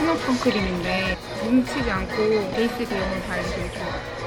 톤업 선크림인데 뭉치지 않고 베이스 제형을 바르기 되게 좋아요.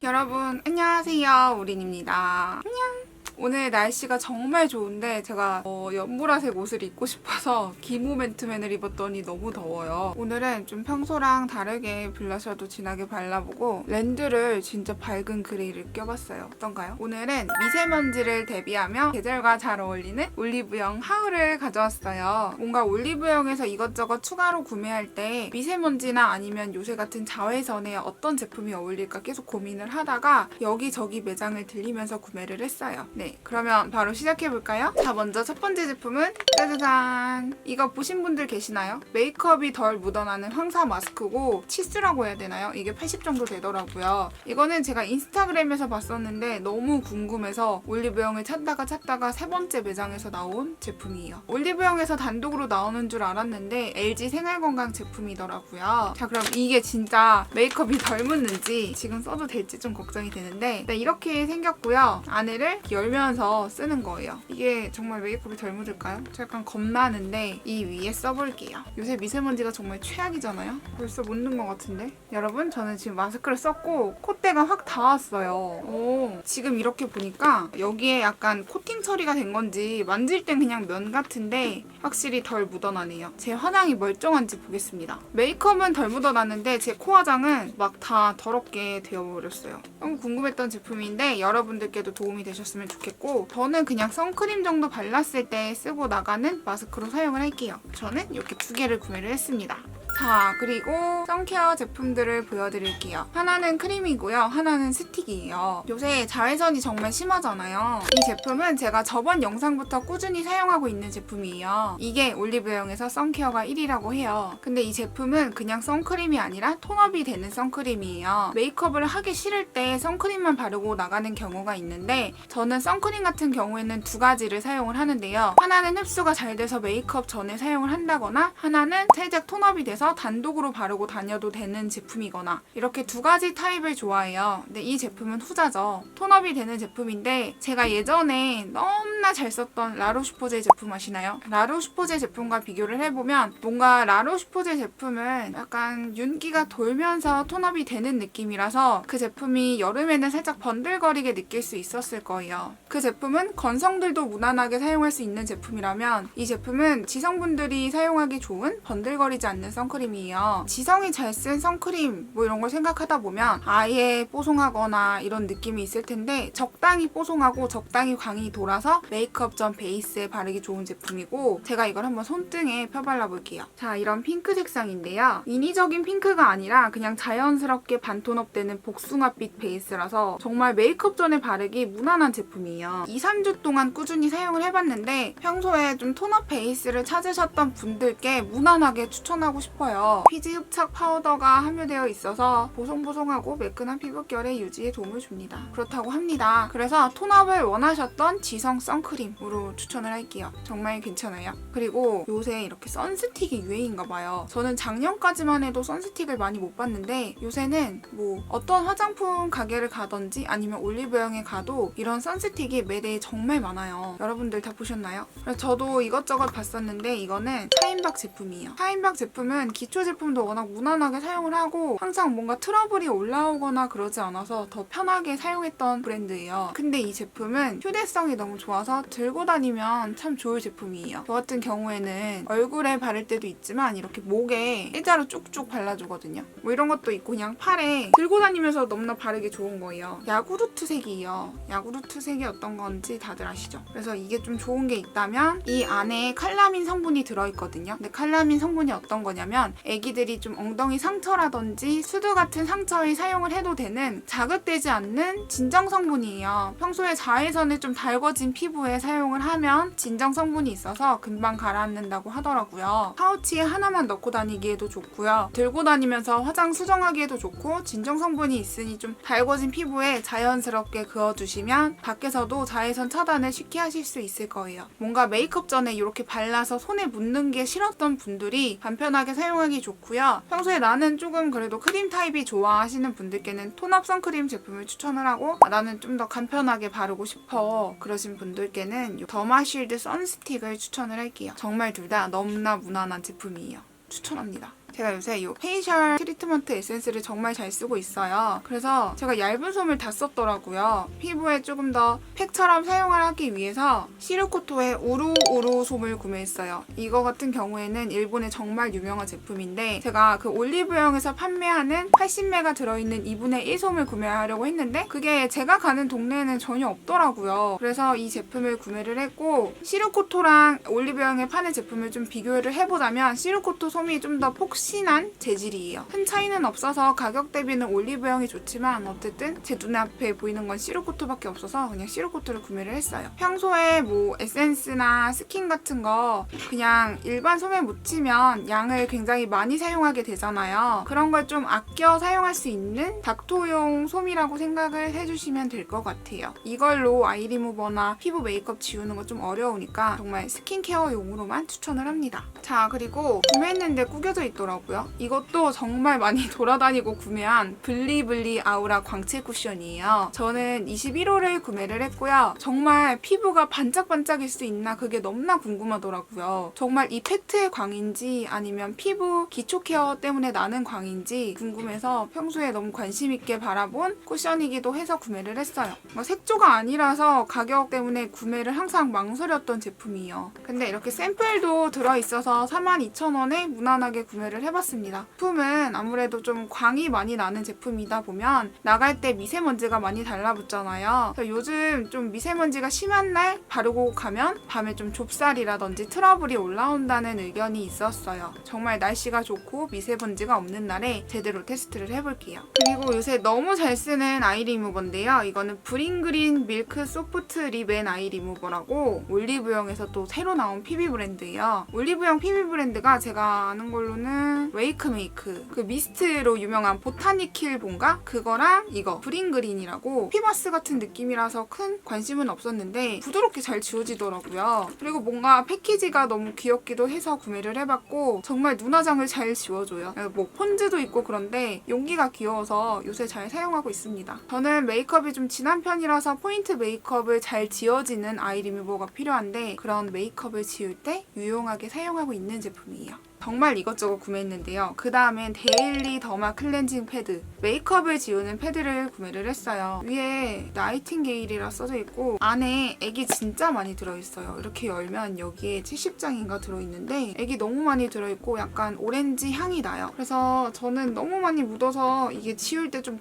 여러분 안녕하세요, 우린입니다. 안녕. 오늘 날씨가 정말 좋은데 제가 연보라색 옷을 입고 싶어서 기모멘트맨을 입었더니 너무 더워요. 오늘은 좀 평소랑 다르게 블러셔도 진하게 발라보고 렌즈를 진짜 밝은 그레이를 껴봤어요. 어떤가요? 오늘은 미세먼지를 대비하며 계절과 잘 어울리는 올리브영 하울을 가져왔어요. 뭔가 올리브영에서 이것저것 추가로 구매할 때 미세먼지나 아니면 요새 같은 자외선에 어떤 제품이 어울릴까 계속 고민을 하다가 여기저기 매장을 들리면서 구매를 했어요. 네, 그러면 바로 시작해볼까요? 자, 먼저 첫 번째 제품은 짜자잔! 이거 보신 분들 계시나요? 메이크업이 덜 묻어나는 황사 마스크고 치수라고 해야 되나요? 이게 80 정도 되더라고요. 이거는 제가 인스타그램에서 봤었는데 너무 궁금해서 올리브영을 찾다가 세 번째 매장에서 나온 제품이에요. 올리브영에서 단독으로 나오는 줄 알았는데 LG 생활건강 제품이더라고요. 자, 그럼 이게 진짜 메이크업이 덜 묻는지 지금 써도 될지 좀 걱정이 되는데 일단 이렇게 생겼고요. 안에를 열면서 쓰는 거예요. 이게 정말 메이크업이 덜 묻을까요? 저 약간 겁나는데 이 위에 써볼게요. 요새 미세먼지가 정말 최악이잖아요? 벌써 묻는 것 같은데? 여러분, 저는 지금 마스크를 썼고 콧대가 확 닿았어요. 오, 지금 이렇게 보니까 여기에 약간 코팅 처리가 된 건지 만질 땐 그냥 면 같은데 확실히 덜 묻어나네요. 제 화장이 멀쩡한지 보겠습니다. 메이크업은 덜 묻어났는데 제 코화장은 막 다 더럽게 되어버렸어요. 너무 궁금했던 제품인데 여러분들께도 도움이 되셨으면 좋겠고 저는 그냥 선크림 정도 발랐을 때 쓰고 나가는 마스크로 사용을 할게요. 저는 이렇게 두 개를 구매를 했습니다. 자, 그리고 선케어 제품들을 보여드릴게요. 하나는 크림이고요. 하나는 스틱이에요. 요새 자외선이 정말 심하잖아요. 이 제품은 제가 저번 영상부터 꾸준히 사용하고 있는 제품이에요. 이게 올리브영에서 선케어가 1위라고 해요. 근데 이 제품은 그냥 선크림이 아니라 톤업이 되는 선크림이에요. 메이크업을 하기 싫을 때 선크림만 바르고 나가는 경우가 있는데 저는 선크림 같은 경우에는 두 가지를 사용을 하는데요. 하나는 흡수가 잘 돼서 메이크업 전에 사용을 한다거나 하나는 살짝 톤업이 돼서 단독으로 바르고 다녀도 되는 제품이거나 이렇게 두 가지 타입을 좋아해요. 근데 이 제품은 후자죠. 톤업이 되는 제품인데 제가 예전에 너무나 잘 썼던 라로슈포제 제품 아시나요? 라로슈포제 제품과 비교를 해보면 뭔가 라로슈포제 제품은 약간 윤기가 돌면서 톤업이 되는 느낌이라서 그 제품이 여름에는 살짝 번들거리게 느낄 수 있었을 거예요. 그 제품은 건성들도 무난하게 사용할 수 있는 제품이라면 이 제품은 지성분들이 사용하기 좋은 번들거리지 않는 선크림이에요. 지성이 잘 쓴 선크림 뭐 이런 걸 생각하다 보면 아예 뽀송하거나 이런 느낌이 있을 텐데 적당히 뽀송하고 적당히 광이 돌아서 메이크업 전 베이스에 바르기 좋은 제품이고 제가 이걸 한번 손등에 펴발라 볼게요. 자, 이런 핑크 색상인데요. 인위적인 핑크가 아니라 그냥 자연스럽게 반톤업 되는 복숭아빛 베이스라서 정말 메이크업 전에 바르기 무난한 제품이에요. 2-3주 동안 꾸준히 사용을 해봤는데 평소에 좀 톤업 베이스를 찾으셨던 분들께 무난하게 추천하고 싶어요. 피지 흡착 파우더가 함유되어 있어서 보송보송하고 매끈한 피부결의 유지에 도움을 줍니다. 그렇다고 합니다. 그래서 톤업을 원하셨던 지성 선크림으로 추천을 할게요. 정말 괜찮아요. 그리고 요새 이렇게 선스틱이 유행인가 봐요. 저는 작년까지만 해도 선스틱을 많이 못 봤는데 요새는 뭐 어떤 화장품 가게를 가든지 아니면 올리브영에 가도 이런 선스틱이 매대에 정말 많아요. 여러분들 다 보셨나요? 그래서 저도 이것저것 봤었는데 이거는 샤인박 제품이에요. 샤인박 제품은 기초 제품도 워낙 무난하게 사용을 하고 항상 뭔가 트러블이 올라오거나 그러지 않아서 더 편하게 사용했던 브랜드예요. 근데 이 제품은 휴대성이 너무 좋아서 들고 다니면 참 좋을 제품이에요. 저 같은 경우에는 얼굴에 바를 때도 있지만 이렇게 목에 일자로 쭉쭉 발라주거든요. 뭐 이런 것도 있고 그냥 팔에 들고 다니면서 너무나 바르기 좋은 거예요. 야구르트 색이에요. 야구르트 색이 어떤 건지 다들 아시죠? 그래서 이게 좀 좋은 게 있다면 이 안에 칼라민 성분이 들어있거든요. 근데 칼라민 성분이 어떤 거냐면 뭐냐면 애기들이 좀 엉덩이 상처라든지 수두 같은 상처에 사용을 해도 되는 자극되지 않는 진정 성분이에요. 평소에 자외선에 좀 달궈진 피부에 사용을 하면 진정 성분이 있어서 금방 가라앉는다고 하더라고요. 파우치에 하나만 넣고 다니기에도 좋고요. 들고 다니면서 화장 수정하기에도 좋고 진정 성분이 있으니 좀 달궈진 피부에 자연스럽게 그어주시면 밖에서도 자외선 차단을 쉽게 하실 수 있을 거예요. 뭔가 메이크업 전에 이렇게 발라서 손에 묻는 게 싫었던 분들이 간편하게 사용하기 좋고요. 평소에 나는 조금 그래도 크림 타입이 좋아하시는 분들께는 톤업 선크림 제품을 추천을 하고 나는 좀 더 간편하게 바르고 싶어 그러신 분들께는 더마쉴드 선스틱을 추천을 할게요. 정말 둘 다 너무나 무난한 제품이에요. 추천합니다. 제가 요새 이 페이셜 트리트먼트 에센스를 정말 잘 쓰고 있어요. 그래서 제가 얇은 솜을 다 썼더라고요. 피부에 조금 더 팩처럼 사용을 하기 위해서 시르코토의 우루우루 솜을 구매했어요. 이거 같은 경우에는 일본의 정말 유명한 제품인데 제가 그 올리브영에서 판매하는 80매가 들어있는 2분의 1 솜을 구매하려고 했는데 그게 제가 가는 동네에는 전혀 없더라고요. 그래서 이 제품을 구매를 했고 시르코토랑 올리브영에 파는 제품을 좀 비교를 해보자면 시르코토 솜이 좀 더 폭신한 재질이에요. 큰 차이는 없어서 가격 대비는 올리브영이 좋지만 어쨌든 제 눈앞에 보이는 건 시르코토밖에 없어서 그냥 시르코토를 구매를 했어요. 평소에 뭐 에센스나 스킨 같은 거 그냥 일반 솜에 묻히면 양을 굉장히 많이 사용하게 되잖아요. 그런 걸 좀 아껴 사용할 수 있는 닥토용 솜이라고 생각을 해주시면 될 것 같아요. 이걸로 아이 리무버나 피부 메이크업 지우는 거 좀 어려우니까 정말 스킨케어용으로만 추천을 합니다. 자, 그리고 구매했는데 구겨져 있더라고요. 이것도 정말 많이 돌아다니고 구매한 블리블리 아우라 광채 쿠션이에요. 저는 21호를 구매를 했고요. 정말 피부가 반짝반짝일 수 있나 그게 너무나 궁금하더라고요. 정말 이 팩트의 광인지 아니면 피부 기초 케어 때문에 나는 광인지 궁금해서 평소에 너무 관심 있게 바라본 쿠션이기도 해서 구매를 했어요. 색조가 아니라서 가격 때문에 구매를 항상 망설였던 제품이에요. 근데 이렇게 샘플도 들어있어서 42,000원에 무난하게 구매를 해봤습니다. 제품은 아무래도 좀 광이 많이 나는 제품이다 보면 나갈 때 미세먼지가 많이 달라붙잖아요. 그래서 요즘 좀 미세먼지가 심한 날 바르고 가면 밤에 좀 좁쌀이라든지 트러블이 올라온다는 의견이 있었어요. 정말 날씨가 좋고 미세먼지가 없는 날에 제대로 테스트를 해볼게요. 그리고 요새 너무 잘 쓰는 아이 리무버인데요. 이거는 브링그린 밀크 소프트 립앤 아이 리무버라고 올리브영에서 또 새로 나온 PB 브랜드예요. 올리브영 PB 브랜드가 제가 아는 걸로는 웨이크메이크 그 미스트로 유명한 보타니킬 본가? 그거랑 이거 브링그린이라고 피버스 같은 느낌이라서 큰 관심은 없었는데 부드럽게 잘 지워지더라고요. 그리고 뭔가 패키지가 너무 귀엽기도 해서 구매를 해봤고 정말 눈화장을 잘 지워줘요. 뭐 폰즈도 있고 그런데 용기가 귀여워서 요새 잘 사용하고 있습니다. 저는 메이크업이 좀 진한 편이라서 포인트 메이크업을 잘 지워지는 아이 리무버가 필요한데 그런 메이크업을 지울 때 유용하게 사용하고 있는 제품이에요. 정말 이것저것 구매했는데요. 그 다음엔 데일리 더마 클렌징 패드 메이크업을 지우는 패드를 구매를 했어요. 위에 나이팅게일이라 써져 있고 안에 액이 진짜 많이 들어있어요. 이렇게 열면 여기에 70장인가 들어있는데 액이 너무 많이 들어있고 약간 오렌지 향이 나요. 그래서 저는 너무 많이 묻어서 이게 지울 때 좀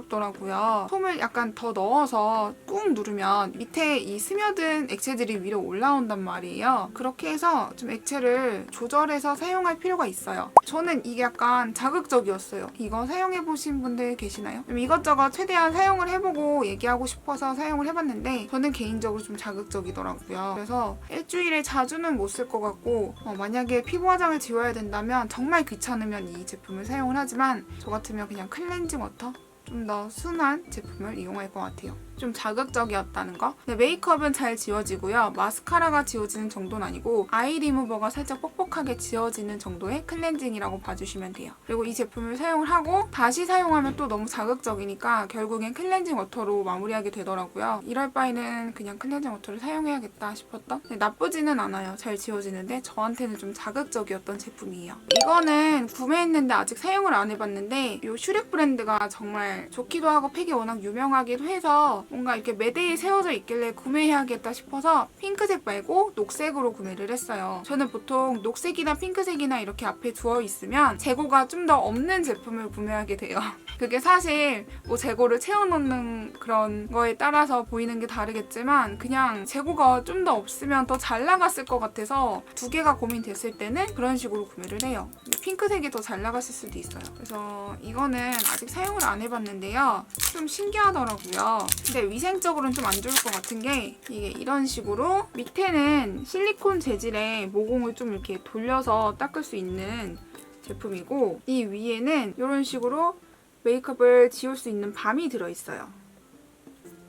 부담스럽더라고요. 솜을 약간 더 넣어서 꾹 누르면 밑에 이 스며든 액체들이 위로 올라온단 말이에요. 그렇게 해서 좀 액체를 조절해서 사용할 필요가 있어요. 저는 이게 약간 자극적이었어요. 이거 사용해보신 분들 계시나요? 이것저것 최대한 사용을 해보고 얘기하고 싶어서 사용을 해봤는데 저는 개인적으로 좀 자극적이더라고요. 그래서 일주일에 자주는 못 쓸 것 같고 만약에 피부 화장을 지워야 된다면 정말 귀찮으면 이 제품을 사용을 하지만 저 같으면 그냥 클렌징 워터? 좀 더 순한 제품을 이용할 것 같아요. 좀 자극적이었다는 거. 근데 메이크업은 잘 지워지고요. 마스카라가 지워지는 정도는 아니고 아이 리무버가 살짝 뻑뻑하게 지워지는 정도의 클렌징이라고 봐주시면 돼요. 그리고 이 제품을 사용을 하고 다시 사용하면 또 너무 자극적이니까 결국엔 클렌징 워터로 마무리하게 되더라고요. 이럴 바에는 그냥 클렌징 워터를 사용해야겠다 싶었던 근데 나쁘지는 않아요. 잘 지워지는데 저한테는 좀 자극적이었던 제품이에요. 이거는 구매했는데 아직 사용을 안 해봤는데 이 슈렉 브랜드가 정말 좋기도 하고 팩이 워낙 유명하기도 해서 뭔가 이렇게 매대에 세워져 있길래 구매해야겠다 싶어서 핑크색 말고 녹색으로 구매를 했어요. 저는 보통 녹색이나 핑크색이나 이렇게 앞에 두어 있으면 재고가 좀 더 없는 제품을 구매하게 돼요. 그게 사실 뭐 재고를 채워넣는 그런 거에 따라서 보이는 게 다르겠지만 그냥 재고가 좀 더 없으면 더 잘 나갔을 것 같아서 두 개가 고민됐을 때는 그런 식으로 구매를 해요. 핑크색이 더 잘 나갔을 수도 있어요. 그래서 이거는 아직 사용을 안 해봤는데요. 좀 신기하더라고요. 근데 위생적으로는 좀 안 좋을 것 같은 게 이게 이런 식으로 밑에는 실리콘 재질의 모공을 좀 이렇게 돌려서 닦을 수 있는 제품이고 이 위에는 이런 식으로 메이크업을 지울 수 있는 밤이 들어있어요.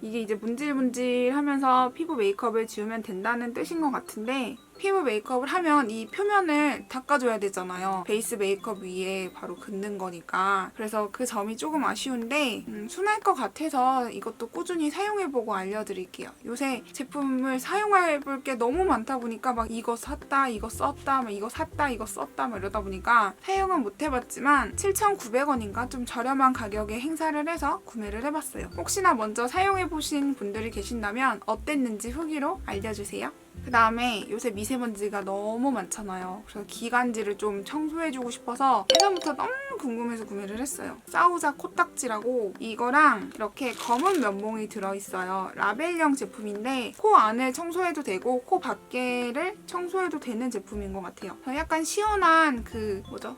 이게 이제 문질문질하면서 피부 메이크업을 지우면 된다는 뜻인 것 같은데 피부 메이크업을 하면 이 표면을 닦아줘야 되잖아요. 베이스 메이크업 위에 바로 긋는 거니까. 그래서 그 점이 조금 아쉬운데 순할 것 같아서 이것도 꾸준히 사용해보고 알려드릴게요. 요새 제품을 사용해볼 게 너무 많다 보니까 막 이거 샀다, 이거 썼다, 막 이거 샀다, 이거 썼다 막 이러다 보니까 사용은 못 해봤지만 7,900원인가 좀 저렴한 가격에 행사를 해서 구매를 해봤어요. 혹시나 먼저 사용해보신 분들이 계신다면 어땠는지 후기로 알려주세요. 그 다음에 요새 미세먼지가 너무 많잖아요. 그래서 기관지를 좀 청소해주고 싶어서 예전부터 너무 궁금해서 구매를 했어요. 사우자 코딱지라고 이거랑 이렇게 검은 면봉이 들어있어요. 라벨형 제품인데 코 안을 청소해도 되고 코 밖에를 청소해도 되는 제품인 것 같아요. 약간 시원한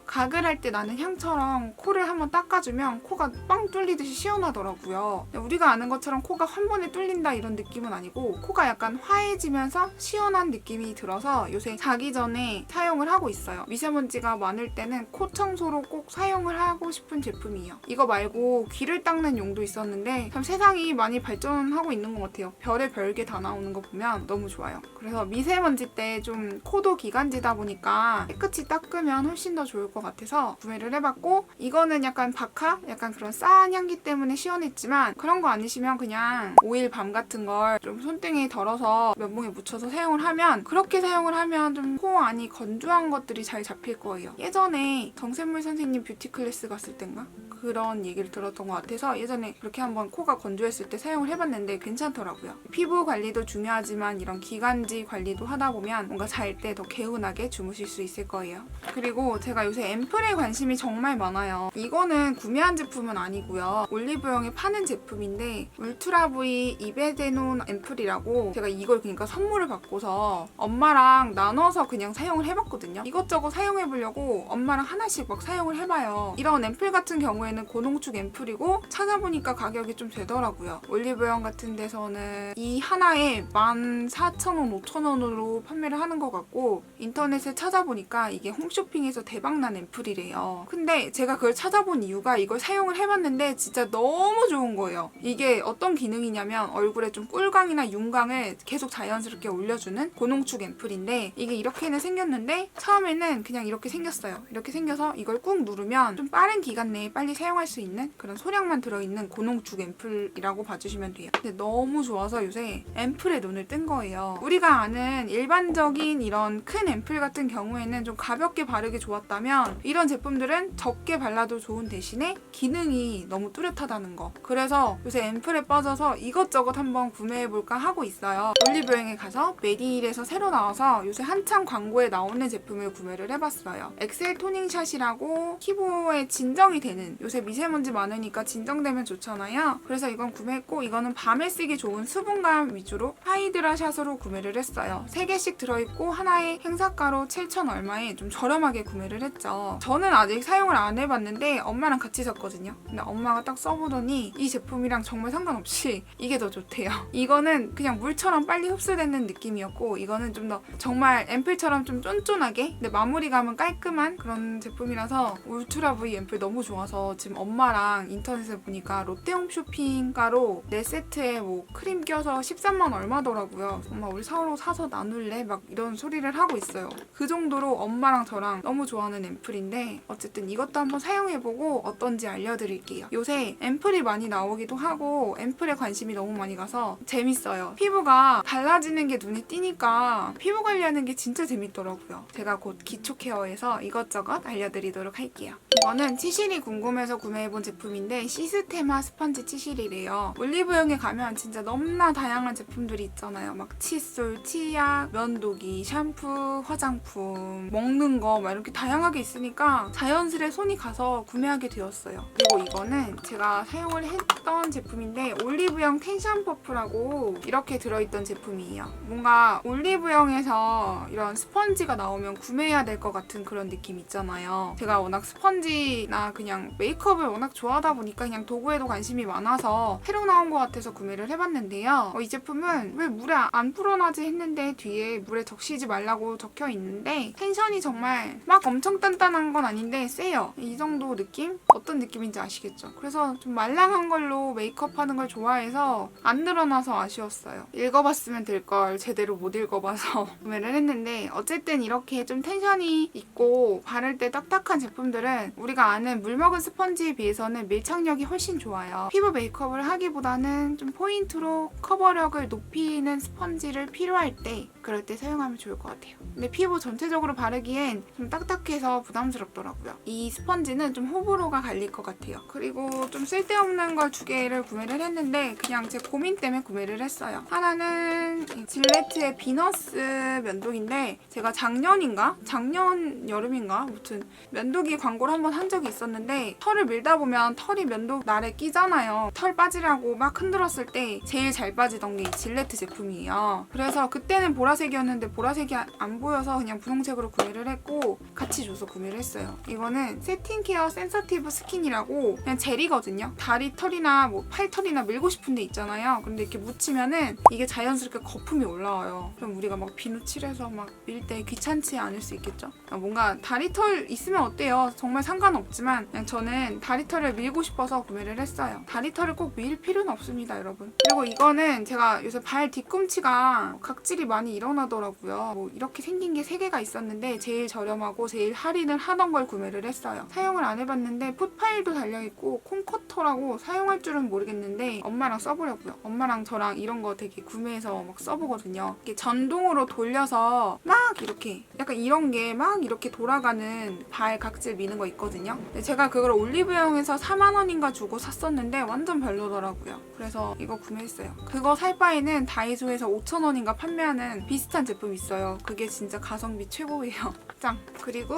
가글 할 때 나는 향처럼 코를 한번 닦아주면 코가 빵 뚫리듯이 시원하더라고요. 우리가 아는 것처럼 코가 한 번에 뚫린다 이런 느낌은 아니고 코가 약간 화해지면서 시원한 느낌이 들어서 요새 자기 전에 사용을 하고 있어요. 미세먼지가 많을 때는 코 청소로 꼭 사용을 하고 싶은 제품이에요. 이거 말고 귀를 닦는 용도 있었는데 참 세상이 많이 발전하고 있는 것 같아요. 별의 별게 다 나오는 거 보면 너무 좋아요. 그래서 미세먼지 때 좀 코도 기관지다 보니까 깨끗이 닦으면 훨씬 더 좋을 것 같아서 구매를 해봤고 이거는 약간 바카? 약간 그런 싸한 향기 때문에 시원했지만 그런 거 아니시면 그냥 오일 밤 같은 걸 좀 손등에 덜어서 면봉에 묻혀서 사용을 하면 그렇게 사용을 하면 좀 코 안이 건조한 것들이 잘 잡힐 거예요. 예전에 정샘물 선생님 뷰티 클래스 갔을 땐가? 그런 얘기를 들었던 것 같아서 예전에 그렇게 한번 코가 건조했을 때 사용을 해봤는데 괜찮더라고요. 피부 관리도 중요하지만 이런 기관지 관리도 하다 보면 뭔가 잘 때 더 개운하게 주무실 수 있을 거예요. 그리고 제가 요새 앰플에 관심이 정말 많아요. 이거는 구매한 제품은 아니고요. 올리브영에 파는 제품인데 울트라 V 이베데논 앰플이라고 제가 이걸 그러니까 선물을 받고서 엄마랑 나눠서 그냥 사용을 해봤거든요. 이것저것 사용해보려고 엄마랑 하나씩 막 사용을 해봐요. 이런 앰플 같은 경우에는 고농축 앰플이고 찾아보니까 가격이 좀 되더라고요. 올리브영 같은 데서는 이 하나에 14,000원, 5,000원으로 판매를 하는 것 같고 인터넷에 찾아보니까 이게 홈쇼핑에서 대박난 앰플이래요. 근데 제가 그걸 찾아본 이유가 이걸 사용을 해봤는데 진짜 너무 좋은 거예요. 이게 어떤 기능이냐면 얼굴에 좀 꿀광이나 윤광을 계속 자연스럽게 올려주는 고농축 앰플인데 이게 이렇게는 생겼는데 처음에는 그냥 이렇게 생겼어요. 이렇게 생겨서 이걸 꾹 누르면 좀 빠른 기간 내에 빨리 사용할 수 있는 그런 소량만 들어있는 고농축 앰플이라고 봐주시면 돼요. 근데 너무 좋아서 요새 앰플에 눈을 뜬 거예요. 우리가 아는 일반적인 이런 큰 앰플 같은 경우에는 좀 가볍게 바르기 좋았다면 이런 제품들은 적게 발라도 좋은 대신에 기능이 너무 뚜렷하다는 거. 그래서 요새 앰플에 빠져서 이것저것 한번 구매해볼까 하고 있어요. 올리브영에 가서 메디힐에서 새로 나와서 요새 한창 광고에 나오는 제품을 구매를 해봤어요. 엑셀 토닝샷이라고 피부에 진정이 되는 요새 미세먼지 많으니까 진정되면 좋잖아요. 그래서 이건 구매했고 이거는 밤에 쓰기 좋은 수분감 위주로 하이드라 샷으로 구매를 했어요. 3개씩 들어있고 하나에 행사가로 7,000 얼마에 좀 저렴하게 구매를 했죠. 저는 아직 사용을 안 해봤는데 엄마랑 같이 샀거든요. 근데 엄마가 딱 써보더니 이 제품이랑 정말 상관없이 이게 더 좋대요. 이거는 그냥 물처럼 빨리 흡수되는 느낌이었고 이거는 좀 더 정말 앰플처럼 좀 쫀쫀하게 근데 마무리감은 깔끔한 그런 제품이라서 울트라 V 앰플 너무 좋아서 지금 엄마랑 인터넷에 보니까 롯데홈쇼핑가로 4세트에 뭐 크림 껴서 13만 얼마더라고요. 엄마 우리 서로 사서 나눌래? 막 이런 소리를 하고 있어요. 그 정도로 엄마랑 저랑 너무 좋아하는 앰플인데 어쨌든 이것도 한번 사용해보고 어떤지 알려드릴게요. 요새 앰플이 많이 나오기도 하고 앰플에 관심이 너무 많이 가서 재밌어요. 피부가 달라지는 게 눈에 띄니까 피부 관리하는 게 진짜 재밌더라고요. 제가 곧 기초 케어에서 이것저것 알려드리도록 할게요. 이거는 치실이 궁금해서 구매해본 제품인데 시스테마 스펀지 치실이래요. 올리브영에 가면 진짜 너무나 다양한 제품들이 있잖아요. 막 칫솔, 치약, 면도기, 샴푸, 화장품, 먹는 거 막 이렇게 다양하게 있으니까 자연스레 손이 가서 구매하게 되었어요. 그리고 이거는 제가 사용을 했던 제품인데 올리브영 텐션 퍼프라고 이렇게 들어있던 제품이에요. 뭔가 올리브영에서 이런 스펀지가 나오면 구매해야 될 것 같은 그런 느낌 있잖아요. 제가 워낙 스펀지나 그냥 메이크업을 워낙 좋아하다 보니까 그냥 도구에도 관심이 많아서 새로 나온 것 같아서 구매를 해봤는데요. 이 제품은 왜 물에 안 불어나지 했는데 뒤에 물에 적시지 말라고 적혀 있는데 텐션이 정말 막 엄청 단단한 건 아닌데 세요. 이 정도 느낌? 어떤 느낌인지 아시겠죠? 그래서 좀 말랑한 걸로 메이크업 하는 걸 좋아해서 안 늘어나서 아쉬웠어요. 읽어봤으면 될 걸 제대로 못 읽어봐서 구매를 했는데 어쨌든 이렇게 좀 텐션이 있고 바를 때 딱딱한 제품들은 우리가 아는 물먹은 스펀지에 비해서는 밀착력이 훨씬 좋아요. 피부 메이크업을 하기보다는 좀 포인트로 커버력을 높이는 스펀지를 필요할 때 그럴 때 사용하면 좋을 것 같아요. 근데 피부 전체적으로 바르기엔 좀 딱딱해서 부담스럽더라고요. 이 스펀지는 좀 호불호가 갈릴 것 같아요. 그리고 좀 쓸데없는 걸 2개를 구매를 했는데 그냥 제 고민 때문에 구매를 했어요. 하나는 질레트의 비너스 면도기인데 제가 작년 여름인가 아무튼 면도기 광고를 한번 한 적이 있었는데 털을 밀다 보면 털이 면도 날에 끼잖아요. 털 빠지라고 막 흔들었을 때 제일 잘 빠지던 게 이 질레트 제품이에요. 그래서 그때는 보라색이었는데 보라색이 안 보여서 그냥 분홍색으로 구매를 했고 같이 줘서 구매를 했어요. 이거는 세팅케어 센서티브 스킨이라고 그냥 젤이거든요. 다리 털이나 뭐 팔털이나 밀고 싶은 데 있잖아요. 근데 이렇게 묻히면은 이게 자연스럽게 거품이 올라와요. 그럼 우리가 막 비누 칠해서 막 밀 때 귀찮지 않을 수 있겠죠? 뭔가 다리털 있으면 어때요? 정말 상관없지만 그냥 저는 다리털을 밀고 싶어서 구매를 했어요. 다리털을 꼭 밀 필요는 없습니다, 여러분. 그리고 이거는 제가 요새 발 뒤꿈치가 각질이 많이 일어나더라고요. 뭐 이렇게 생긴 게 3개가 있었는데 제일 저렴하고 제일 할인을 하던 걸 구매를 했어요. 사용을 안 해봤는데 풋파일도 달려있고 콩커터라고 사용할 줄은 모르겠는데 엄마랑 써보려고요. 엄마랑 저랑 이런 거 되게 구매해서 막 써보거든요. 이렇게 전동으로 돌려서 막 이렇게 약간 이런 게 막 이렇게 돌아가는 발 각질 미는 거 있거든요. 근데 제가 그걸 올리브영에서 4만 원인가 주고 샀었는데 완전 별로더라고요. 그래서 이거 구매했어요. 그거 살 바에는 다이소에서 5천 원인가 판매하는 비슷한 제품 있어요. 그게 진짜 가성비 최고예요. 짱! 그리고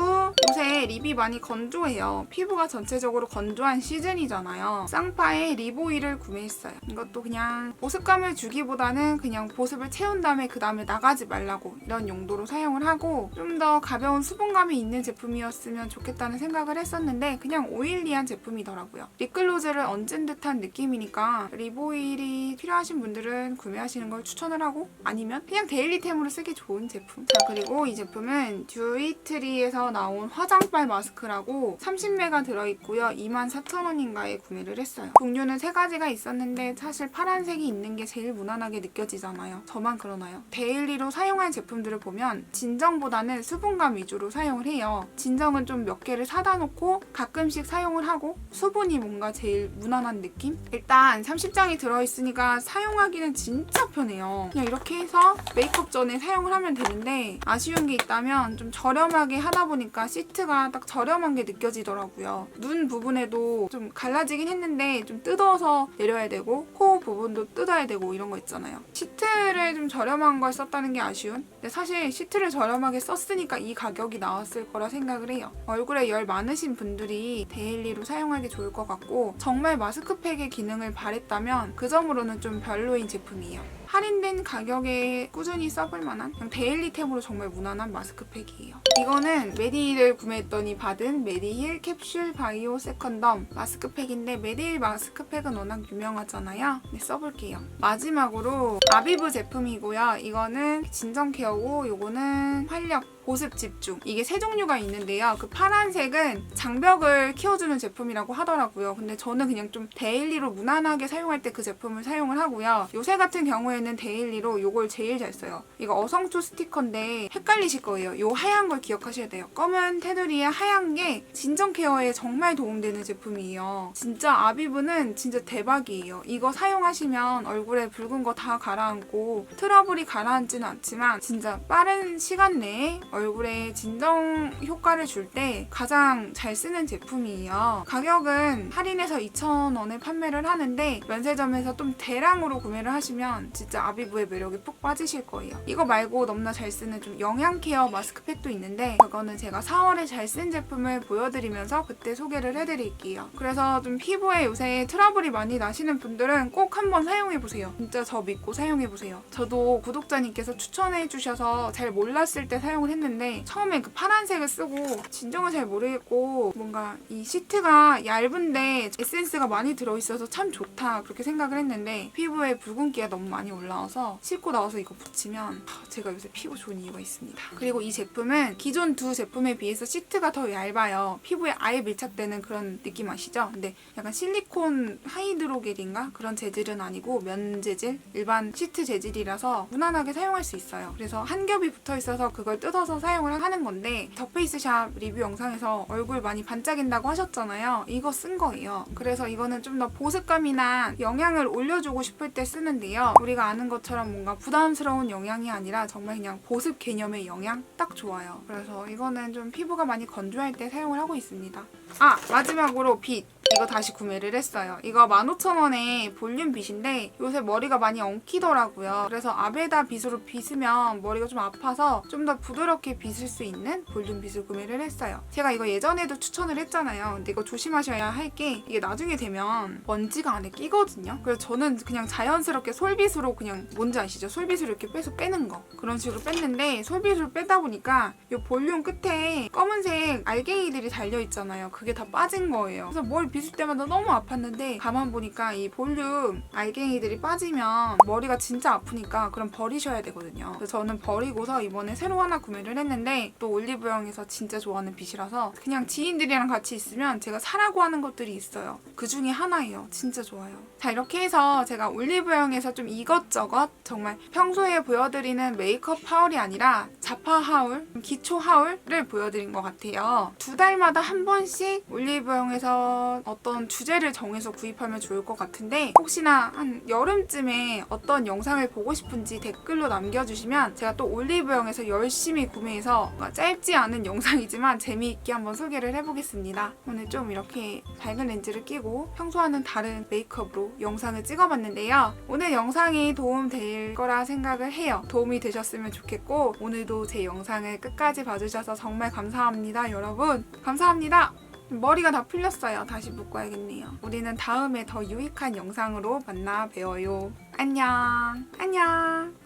요새 립이 많이 건조해요. 피부가 전체적으로 건조한 시즌이잖아요. 쌍파의 립 오일을 구매했어요. 이것도 그냥 보습감을 주기보다는 그냥 보습을 채운 다음에 그 다음에 나가지 말라고 이런 용도로 사용을 하고 좀 더 가벼운 수분감이 있는 제품이었으면 좋겠다는 생각을 했었는데 그냥 오일리한 제품이더라고요. 립글로즈를 얹은 듯한 느낌이니까 립 오일이 필요하신 분들은 구매하시는 걸 추천을 하고 아니면 그냥 데일리템으로 쓰기 좋은 제품. 자, 그리고 이 제품은 듀이트리에서 나온 화장빨 마스크라고 30매가 들어있고요. 24,000원인가에 구매를 했어요. 종류는 3가지가 있었는데 사실 파란색이 있는 게 제일 무난하게 느껴지잖아요. 저만 그러나요? 데일리로 사용할 제품들을 보면 진정보다는 수분감 위주로 사용을 해요. 진정은 좀 몇 개를 사다 놓고 가끔씩 사용을 하고 수분이 뭔가 제일 무난한 느낌? 일단 30장이 들어있으니까 사용하기는 진짜 편해요. 그냥 이렇게 해서 메이크업 전에 사용을 하면 되는데 아쉬운 게 있다면 좀 저렴하게 하다 보니까 시트가 딱 저렴한 게 느껴지더라고요. 눈 부분에도 좀 갈라지긴 했는데 좀 뜯어서 내려야 되고 코 부분도 뜯어야 되고 이런 거 있잖아요. 시트를 좀 저렴한 걸 썼다는 게 아쉬운? 근데 사실 시트를 저렴하게 썼으니까 이 가격이 나왔을 거라 생각을 해요. 얼굴에 열 많으신 분들이 데일리로 사용하기 좋을 것 같고 정말 마스크팩의 기능을 바랬다면 그 점으로는 좀 별로인 제품이에요. 할인된 가격에 꾸준히 써볼 만한 그냥 데일리템으로 정말 무난한 마스크팩이에요. 이거는 메디힐을 구매했더니 받은 메디힐 캡슐 바이오 세컨덤 마스크팩인데 메디힐 마스크팩은 워낙 유명하잖아요. 네, 써볼게요. 마지막으로 아비브 제품이고요. 이거는 진정 케어고 요거는 활력 보습 집중. 이게 3종류가 있는데요. 그 파란색은 장벽을 키워주는 제품이라고 하더라고요. 근데 저는 그냥 좀 데일리로 무난하게 사용할 때 그 제품을 사용을 하고요. 요새 같은 경우에는 저는 데일리로 이걸 제일 잘 써요. 이거 어성초 스티커인데 헷갈리실 거예요. 이 하얀 걸 기억하셔야 돼요. 검은 테두리에 하얀 게 진정 케어에 정말 도움되는 제품이에요. 진짜 아비브는 진짜 대박이에요. 이거 사용하시면 얼굴에 붉은 거 다 가라앉고 트러블이 가라앉지는 않지만 진짜 빠른 시간 내에 얼굴에 진정 효과를 줄 때 가장 잘 쓰는 제품이에요. 가격은 할인해서 2,000원에 판매를 하는데 면세점에서 좀 대량으로 구매를 하시면 진짜 아비브의 매력에 푹 빠지실 거예요. 이거 말고 너무나 잘 쓰는 좀 영양 케어 마스크팩도 있는데 그거는 제가 4월에 잘 쓴 제품을 보여드리면서 그때 소개를 해드릴게요. 그래서 좀 피부에 요새 트러블이 많이 나시는 분들은 꼭 한번 사용해보세요. 진짜 저 믿고 사용해보세요. 저도 구독자님께서 추천해주셔서 잘 몰랐을 때 사용을 했는데 처음에 그 파란색을 쓰고 진정을 잘 모르겠고 뭔가 이 시트가 얇은데 에센스가 많이 들어있어서 참 좋다 그렇게 생각을 했는데 피부에 붉은기가 너무 많이 올라와서 씻고 나와서 이거 붙이면 제가 요새 피부 좋은 이유가 있습니다. 그리고 이 제품은 기존 두 제품에 비해서 시트가 더 얇아요. 피부에 아예 밀착되는 그런 느낌 아시죠? 근데 약간 실리콘 하이드로겔인가? 그런 재질은 아니고 면 재질? 일반 시트 재질이라서 무난하게 사용할 수 있어요. 그래서 한 겹이 붙어 있어서 그걸 뜯어서 사용을 하는 건데 더페이스샵 리뷰 영상에서 얼굴 많이 반짝인다고 하셨잖아요. 이거 쓴 거예요. 그래서 이거는 좀 더 보습감이나 영양을 올려주고 싶을 때 쓰는데요. 우리가 아는 것처럼 뭔가 부담스러운 영양이 아니라 정말 그냥 보습 개념의 영양? 딱 좋아요. 그래서 이거는 좀 피부가 많이 건조할 때 사용을 하고 있습니다. 아! 마지막으로 빗! 이거 다시 구매를 했어요. 이거 15,000원에 볼륨 빗인데 요새 머리가 많이 엉키더라고요. 그래서 아베다 빗으로 빗으면 머리가 좀 아파서 좀 더 부드럽게 빗을 수 있는 볼륨 빗을 구매를 했어요. 제가 이거 예전에도 추천을 했잖아요. 근데 이거 조심하셔야 할 게 이게 나중에 되면 먼지가 안에 끼거든요. 그래서 저는 그냥 자연스럽게 솔빗으로 그냥 뭔지 아시죠? 솔빗으로 이렇게 빼는 거. 그런 식으로 뺐는데 솔빗으로 빼다 보니까 이 볼륨 끝에 검은색 알갱이들이 달려있잖아요. 그게 다 빠진 거예요. 그래서 뭘 빗을 때마다 너무 아팠는데 가만 보니까 이 볼륨 알갱이들이 빠지면 머리가 진짜 아프니까 그럼 버리셔야 되거든요. 그래서 저는 버리고서 이번에 새로 하나 구매를 했는데 또 올리브영에서 진짜 좋아하는 빗이라서 그냥 지인들이랑 같이 있으면 제가 사라고 하는 것들이 있어요. 그 중에 하나예요. 진짜 좋아요. 자, 이렇게 해서 제가 올리브영에서 좀 이것저것 정말 평소에 보여드리는 메이크업 하울이 아니라 자파 하울, 기초 하울을 보여드린 것 같아요. 2달마다 한 번씩 올리브영에서 어떤 주제를 정해서 구입하면 좋을 것 같은데 혹시나 한 여름쯤에 어떤 영상을 보고 싶은지 댓글로 남겨주시면 제가 또 올리브영에서 열심히 구매해서 짧지 않은 영상이지만 재미있게 한번 소개를 해보겠습니다. 오늘 좀 이렇게 밝은 렌즈를 끼고 평소와는 다른 메이크업으로 영상을 찍어봤는데요. 오늘 영상이 도움될 거라 생각을 해요. 도움이 되셨으면 좋겠고 오늘도 제 영상을 끝까지 봐주셔서 정말 감사합니다. 여러분 감사합니다. 머리가 다 풀렸어요. 다시 묶어야겠네요. 우리는 다음에 더 유익한 영상으로 만나 뵈어요. 안녕. 안녕.